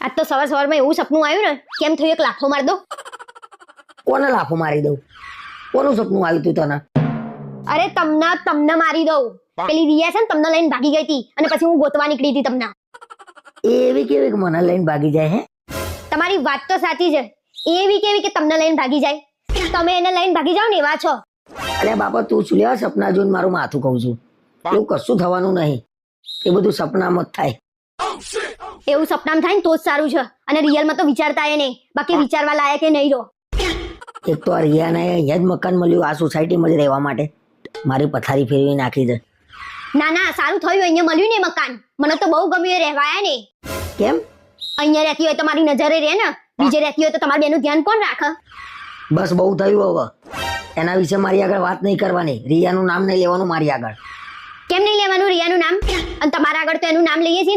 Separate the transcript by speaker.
Speaker 1: આજ તો સવારમાં એવું સપનું આવ્યું ને કેમ થયું એક લાફો માર દો.
Speaker 2: કોને લાફો મારી દઉં? કોનું સપનું આવ્યું તું તને?
Speaker 1: અરે તમને મારી દઉં. પેલી રિયા છે ને તમને લઈને ભાગી ગઈ હતી અને પછી હું ગોતવા નીકળી હતી તમને.
Speaker 2: એવી કેવી કે મને લઈને ભાગી જાય હે?
Speaker 1: તમારી વાત તો સાચી છે. એવી કેવી કે તમને લઈને ભાગી જાય? તમે એને લઈને ભાગી જાવ ને એવા છો.
Speaker 2: અરે બાપા તું શું લેવા સપના જોઈને મારું માથું કહું છું? એવું કશું થવાનું નહીં. એ બધું સપનામાં જ થાય.
Speaker 1: એવું સપનામાં થાય ને તો જ સારું છે. અને રિયલમાં તો વિચારતા એ નહીં. બાકી વિચારવા લાયક એ નહીં રહો.
Speaker 2: એક તો આ રિયાને અહીંયા જ મકાન મળ્યું આ સોસાયટીમાં જ રહેવા માટે. મારી પથારી ફેરવી નાખી છે.
Speaker 1: ના સારું થયું અહીંયા મળ્યું ને મકાન. મને તો બહુ ગમ્યું એ રહેવાયા ને.
Speaker 2: કેમ?
Speaker 1: અહીંયા રહેતી હોય તો મારી નજરે રહે ને. બીજે રહેતી હોય તો તમારી બેનું ધ્યાન કોણ રાખે?
Speaker 2: બસ બહુ થયું હવે. એના વિશે મારી આગળ વાત નહીં કરવાની. રિયાનું નામ નહીં લેવાનું મારી આગળ.
Speaker 1: કેમ નહીં લેવાનું રિયાનું નામ? અને તમારા આગળ તો એનું નામ લઈએ છીએ.